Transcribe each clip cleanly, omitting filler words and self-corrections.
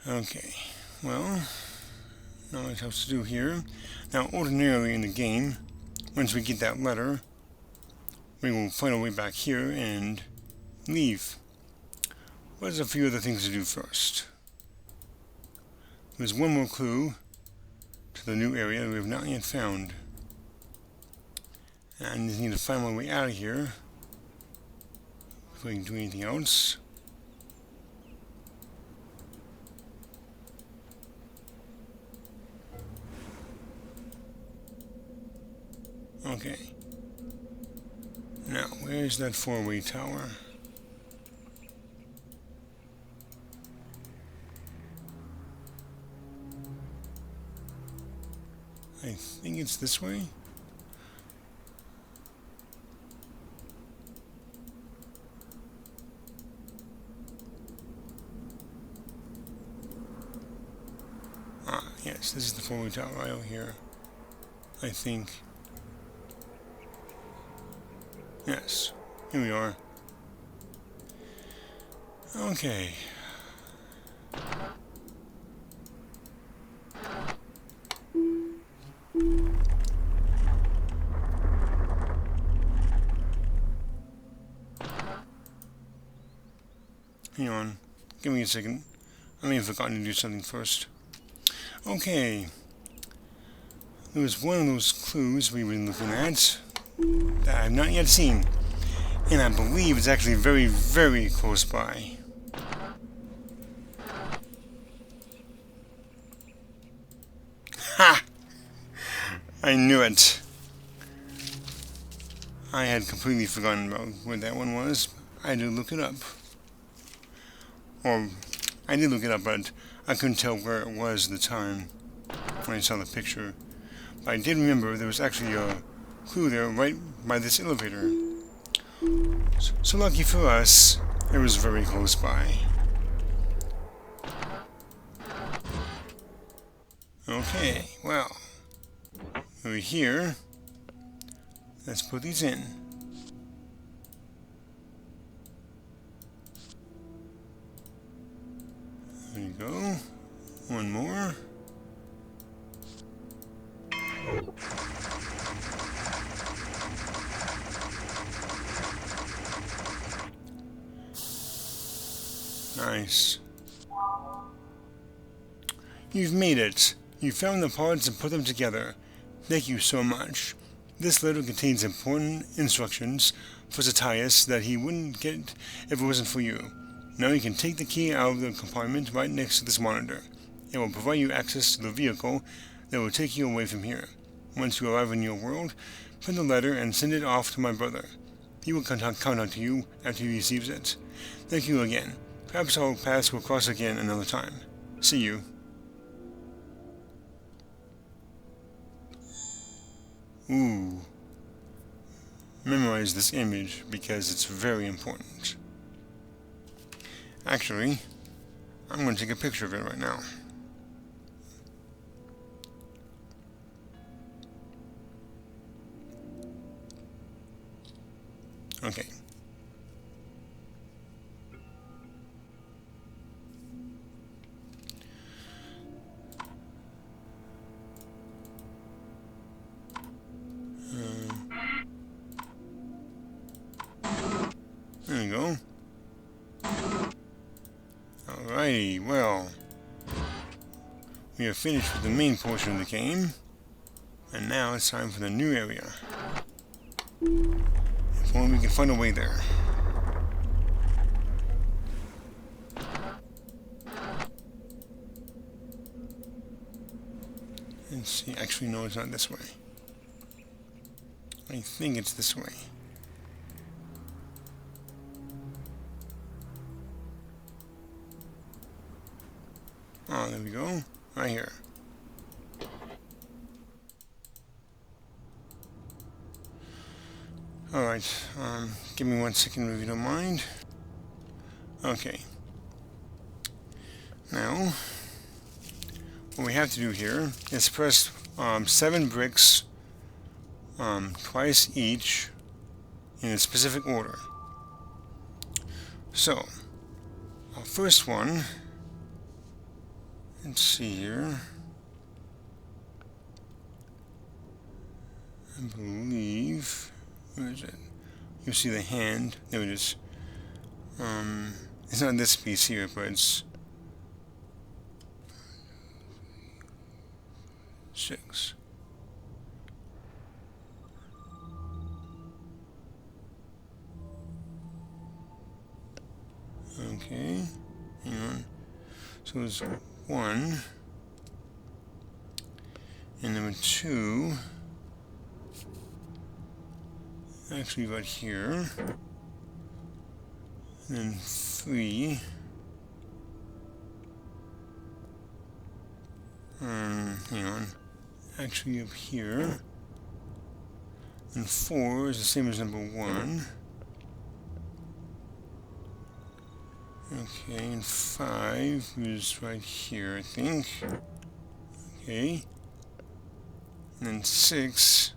Okay, well, not much else to do here. Now, ordinarily in the game, once we get that letter, we will find our way back here and leave. But there's a few other things to do first. There's one more clue to the new area that we have not yet found. And I just need to find my way out of here before we can do anything else. Okay. Now, where's that four-way tower? I think it's this way. Ah, yes, this is the four-way tower right over here. I think. Yes, here we are. Okay. Hang on. Give me a second. I may have forgotten to do something first. Okay. There was one of those clues we've been looking at that I have not yet seen. And I believe it's actually very, very close by. Ha! I knew it. I had completely forgotten about where that one was. I had to look it up. Or, I did look it up, but I couldn't tell where it was at the time when I saw the picture. But I did remember there was actually a clue there right by this elevator. So lucky for us, it was very close by. Okay, well, over here, let's put these in. There you go. One more. Nice. You've made it. You found the parts and put them together. Thank you so much. This letter contains important instructions for Satius that he wouldn't get if it wasn't for you. Now you can take the key out of the compartment right next to this monitor. It will provide you access to the vehicle that will take you away from here. Once you arrive in your world, print the letter and send it off to my brother. He will contact you after he receives it. Thank you again. Perhaps our paths will cross again another time. See you. Ooh. Memorize this image because it's very important. Actually, I'm going to take a picture of it right now. Okay. There you go. Alrighty, well, we are finished with the main portion of the game, and now it's time for the new area. If only we can find a way there. Let's see, actually no, it's not this way. I think it's this way. Oh, there we go. Right here. Alright, give me 1 second if you don't mind. Okay. Now, what we have to do here is press 7 bricks twice each in a specific order. So, our first one let's see here. I believe, where is it? You'll see the hand. There it is. It's not this piece here, but it's 6. Okay, hang on. So it's 1, and number 2, actually right here, and then 3, hang on, actually up here, and 4 is the same as number 1. Okay, and 5 is right here, I think. Okay. And then 6.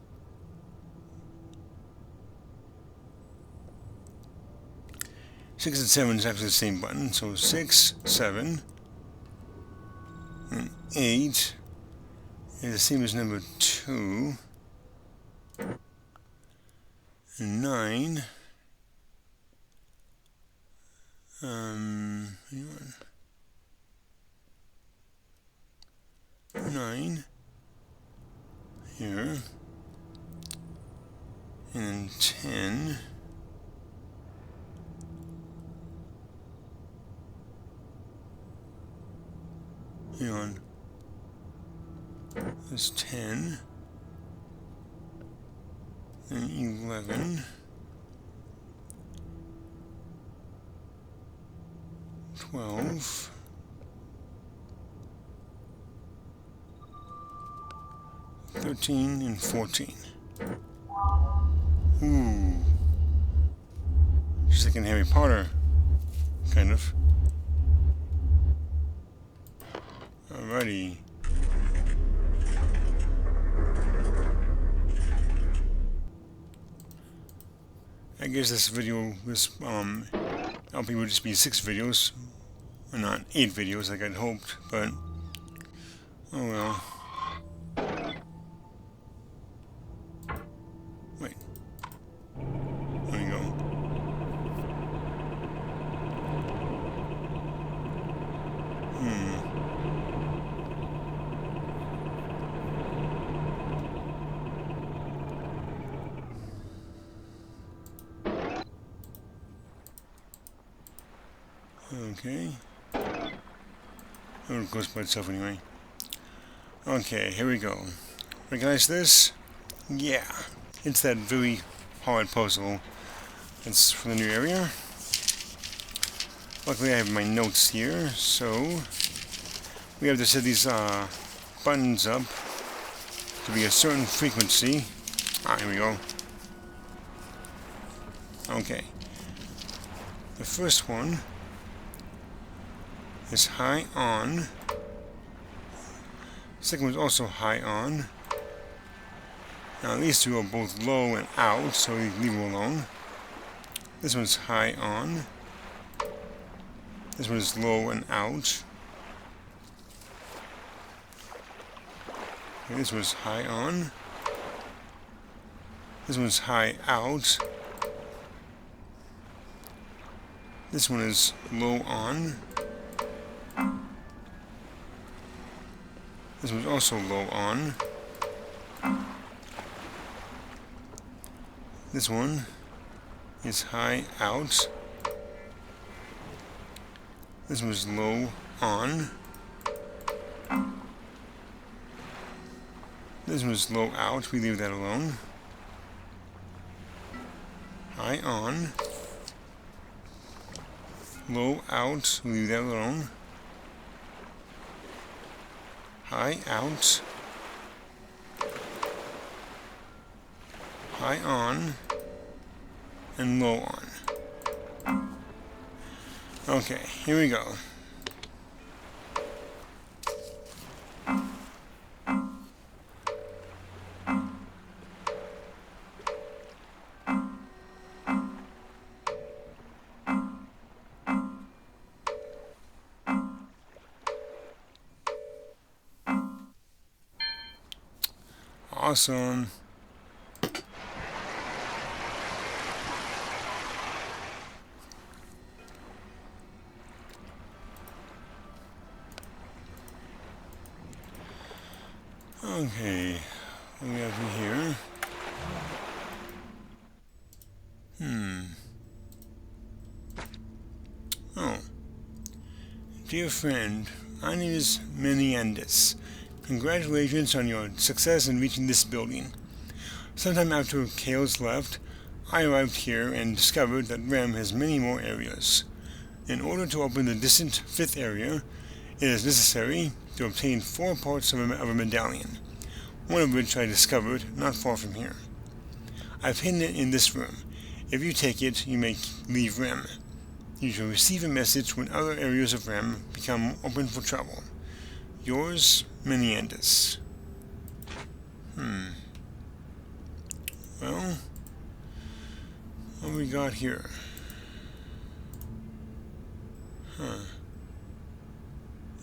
Six and 7 is actually the same button, so 6, 7. And 8 is the same as number 2. And 9. Hang on. 9 here, and then 10, hang on, there's 10, and 11, 12, 13, and 14. Ooh. Just like in Harry Potter, kind of. Alrighty. I guess this video, LP would just be 6 videos, or not 8 videos like I'd hoped, but oh well. Wait. There we go. Okay. Oh, it goes by itself anyway. Okay, here we go. Recognize this? Yeah. It's that very hard puzzle. It's for the new area. Luckily I have my notes here, so we have to set these buttons up to be a certain frequency. Here we go. Okay. The first one is high on. The second one is also high on. Now these two are both low and out, so we leave them alone. This one's high on. This one is low and out. Okay, this one's high on. This one's high out. This one is low on. This one's also low on. This one is high out. This one is low on. This one is low out. We leave that alone. High on. Low out. We leave that alone. High out. High on. And low on. Okay, here we go. Awesome. Okay, what do we have in here? Oh. Dear friend, my name is Menendez. Congratulations on your success in reaching this building. Sometime after Kales left, I arrived here and discovered that RHEM has many more areas. In order to open the distant fifth area, it is necessary to obtain 4 parts of a medallion, one of which I discovered not far from here. I've hidden it in this room. If you take it, you may leave RHEM. You shall receive a message when other areas of RHEM become open for travel. Yours, Menendez. Well, what we got here?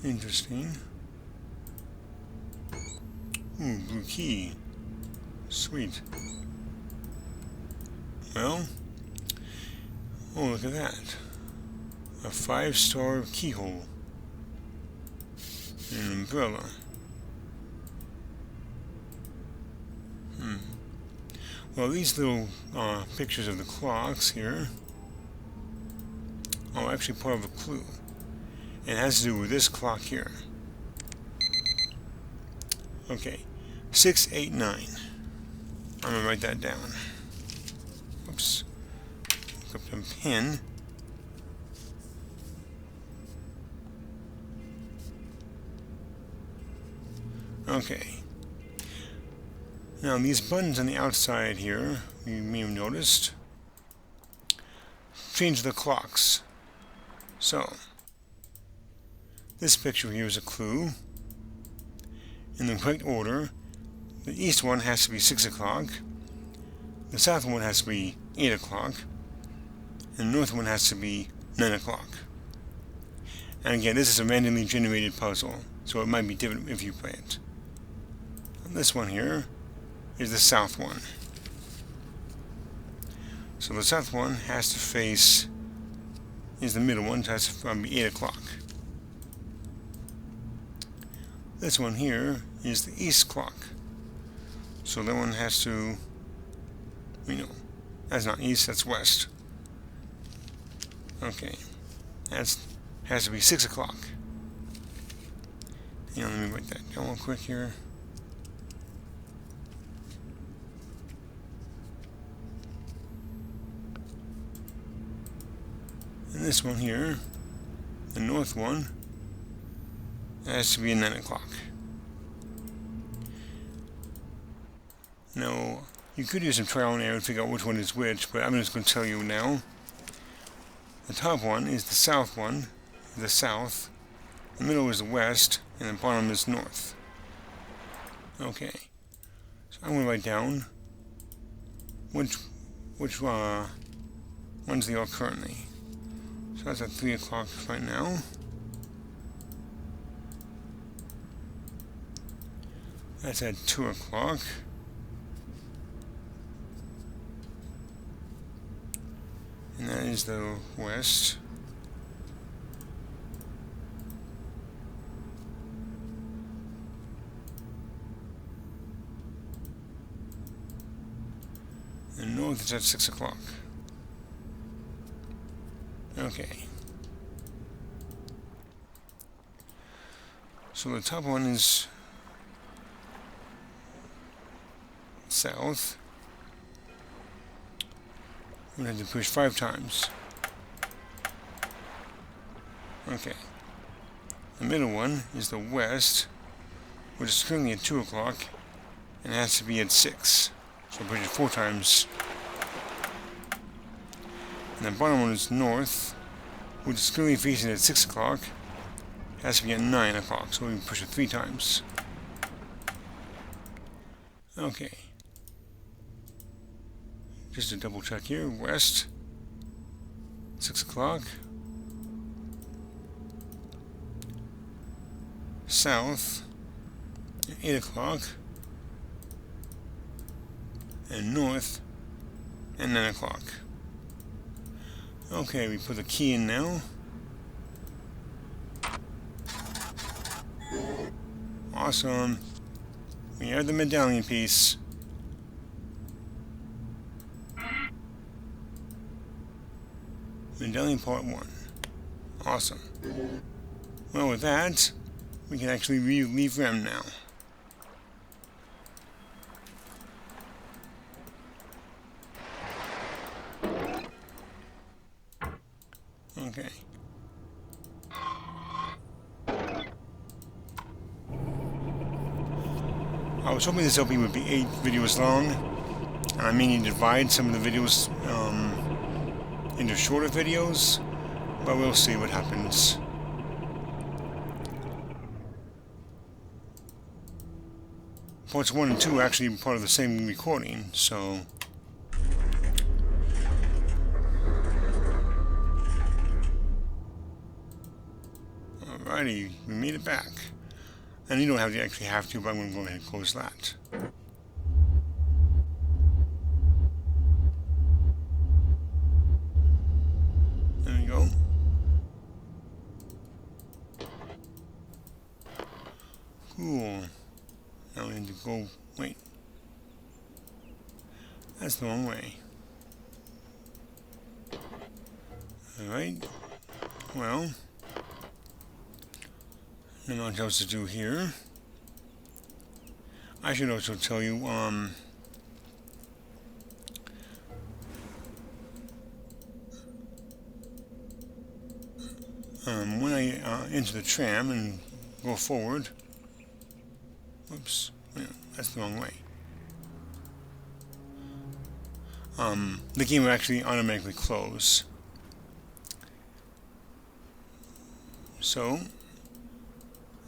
Interesting. Blue key. Sweet. Well, oh, look at that. A 5-star keyhole. An umbrella. Well, these little pictures of the clocks here are actually part of a clue. It has to do with this clock here. Okay, 689. I'm going to write that down. Oops. Look up the pen. Okay. Now these buttons on the outside here, you may have noticed, change the clocks. So, this picture here is a clue. In the correct order, the east one has to be 6 o'clock, the south one has to be 8 o'clock, and the north one has to be 9 o'clock. And again, this is a randomly generated puzzle, so it might be different if you play it. This one here is the south one. So the south one has to face, is the middle one, so it has to be 8 o'clock. This one here is the east clock. So that one has to, that's not east, that's west. Okay, that has to be 6 o'clock. Let me write that down real quick here. And this one here, the north one, has to be 9 o'clock. Now, you could use some trial and error to figure out which one is which, but I'm just going to tell you now. The top one is the south one, the south. The middle is the west, and the bottom is north. Okay, so I'm going to write down which ones they are currently. So that's at 3 o'clock right now. That's at 2 o'clock. And that is the west. And north is at 6 o'clock. Okay. So the top one is south. We're going to have to push 5 times. Okay. The middle one is the west, which is currently at 2 o'clock, and it has to be at 6. So push it 4 times. And the bottom one is north, which is currently facing at 6 o'clock, has to be at 9 o'clock, so we can push it 3 times. Okay. Just to double check here, west, 6 o'clock, south, 8 o'clock, and north, and 9 o'clock. Okay, we put the key in now. Awesome. We have the medallion piece. Medallion part 1. Awesome. Well, with that, we can actually leave RHEM now. Okay. I was hoping this LP would be 8 videos long, and I may need to divide some of the videos into shorter videos, but we'll see what happens. Parts 1 and 2 are actually part of the same recording, so... Alrighty, we made it back. And you don't actually have to, but I'm going to go ahead and close that. There we go. Cool. Now we need to go... Wait. That's the wrong way. Alright. Well... Not much else to do here. I should also tell you, when I enter the tram and go forward, whoops, that's the wrong way. The game will actually automatically close. So,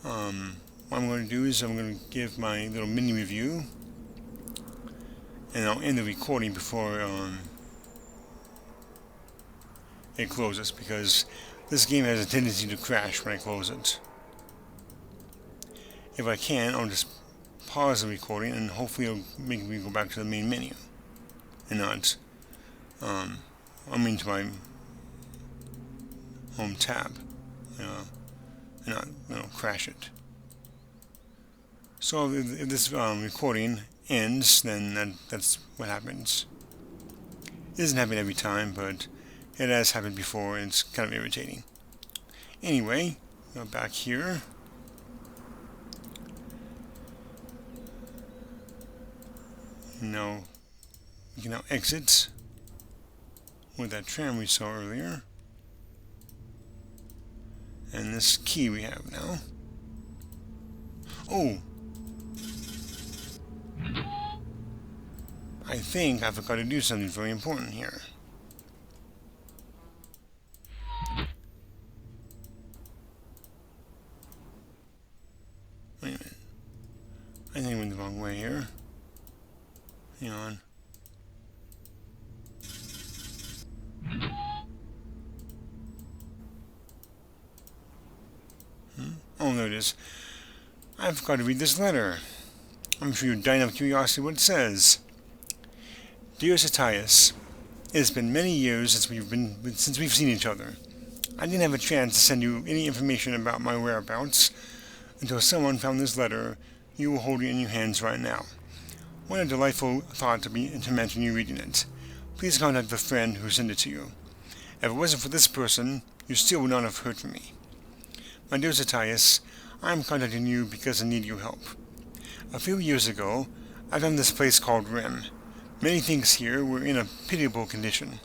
what I'm going to do is I'm going to give my little mini review, and I'll end the recording before it closes, because this game has a tendency to crash when I close it. If I can, I'll just pause the recording, and hopefully it'll make me go back to the main menu, and not, to my home tab, and not, crash it. So if this recording ends, then that's what happens. It doesn't happen every time, but it has happened before, and it's kind of irritating. Anyway, go back here. Now, we can now exit with that tram we saw earlier. And this key we have now. Oh! I think I forgot to do something very important here. Wait a minute. I think I went the wrong way here. Hang on. Oh, there it is. I forgot to read this letter. I'm sure you're dying of curiosity what it says. Dear Satius, it has been many years since we've seen each other. I didn't have a chance to send you any information about my whereabouts until someone found this letter you are holding in your hands right now. What a delightful thought to mention you reading it. Please contact the friend who sent it to you. If it wasn't for this person, you still would not have heard from me. My dear Satius, I am contacting you because I need your help. A few years ago, I found this place called RHEM. Many things here were in a pitiable condition.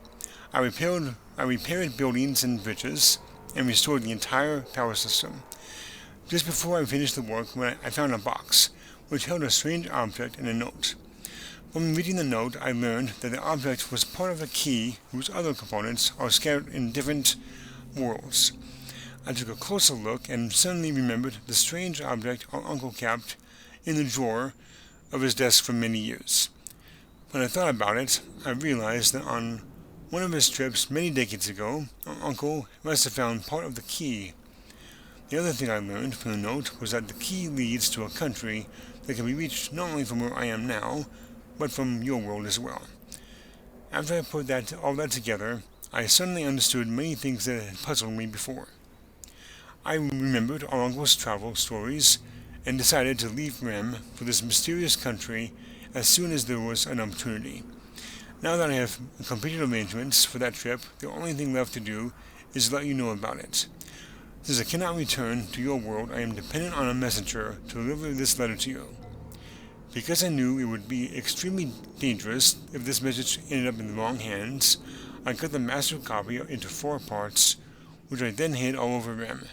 I repaired buildings and bridges, and restored the entire power system. Just before I finished the work, I found a box, which held a strange object and a note. From reading the note, I learned that the object was part of a key whose other components are scattered in different worlds. I took a closer look and suddenly remembered the strange object our uncle kept in the drawer of his desk for many years. When I thought about it, I realized that on one of his trips many decades ago, our uncle must have found part of the key. The other thing I learned from the note was that the key leads to a country that can be reached not only from where I am now, but from your world as well. After I put all that together, I suddenly understood many things that had puzzled me before. I remembered our uncle's travel stories and decided to leave RHEM for this mysterious country as soon as there was an opportunity. Now that I have completed arrangements for that trip, the only thing left to do is let you know about it. Since I cannot return to your world, I am dependent on a messenger to deliver this letter to you. Because I knew it would be extremely dangerous if this message ended up in the wrong hands, I cut the master copy into 4 parts, which I then hid all over RHEM.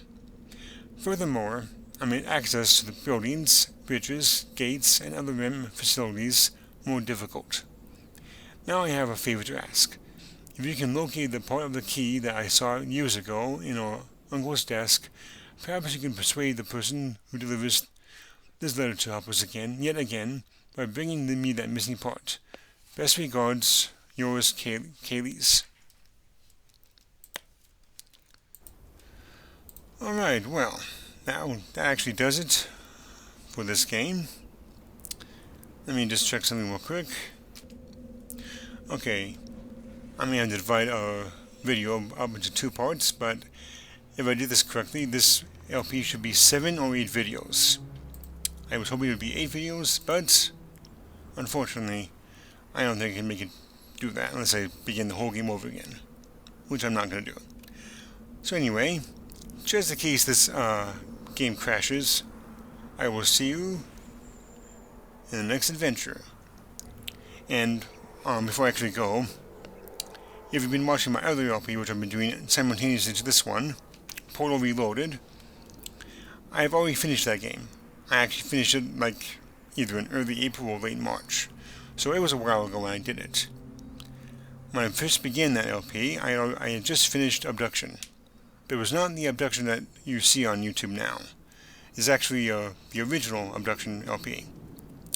Furthermore, I made access to the buildings, bridges, gates, and other RHEM facilities more difficult. Now I have a favor to ask. If you can locate the part of the key that I saw years ago in our uncle's desk, perhaps you can persuade the person who delivers this letter to help us yet again, by bringing me that missing part. Best regards, yours, Kaylee's. Alright, well, now that actually does it for this game. Let me just check something real quick. Okay, I may have to divide our video up into 2 parts, but if I did this correctly, this LP should be 7 or 8 videos. I was hoping it would be 8 videos, but unfortunately, I don't think I can make it do that unless I begin the whole game over again, which I'm not going to do. So anyway, just in case this game crashes, I will see you in the next adventure. And before I actually go, if you've been watching my other LP, which I've been doing simultaneously to this one, Portal Reloaded, I have already finished that game. I actually finished it like either in early April or late March, so it was a while ago when I did it. When I first began that LP, I had just finished Abduction. But it was not the Abduction that you see on YouTube now. It's actually the original Abduction LP.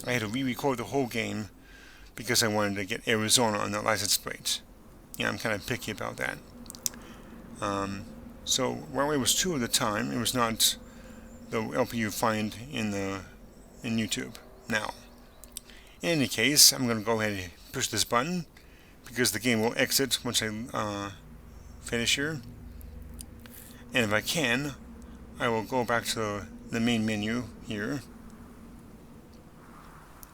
I had to re-record the whole game because I wanted to get Arizona on the license plate. Yeah, I'm kind of picky about that. So while it was 2 at the time, it was not the LP you find in YouTube now. In any case, I'm going to go ahead and push this button because the game will exit once I finish here. And if I can, I will go back to the main menu here.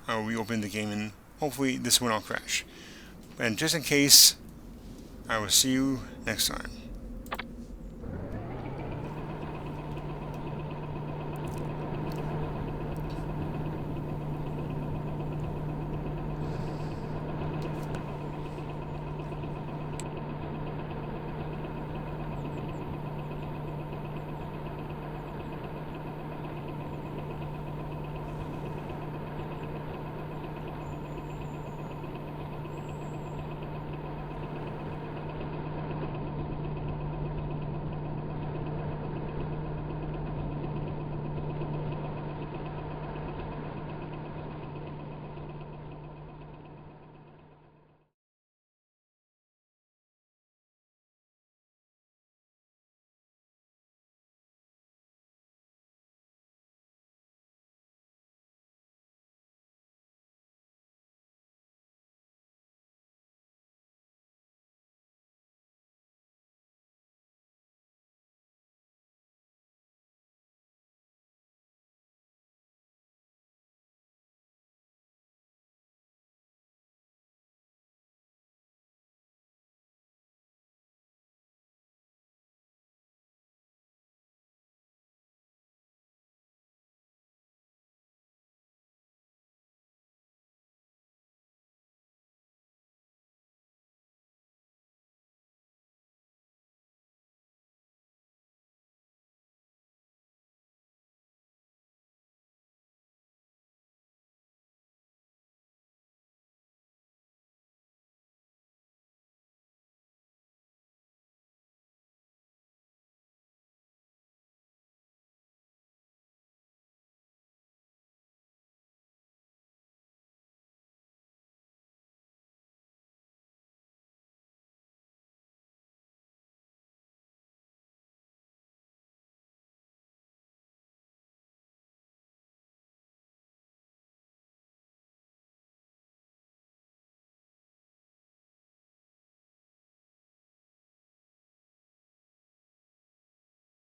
I will reopen the game and hopefully this one will crash. And just in case, I will see you next time.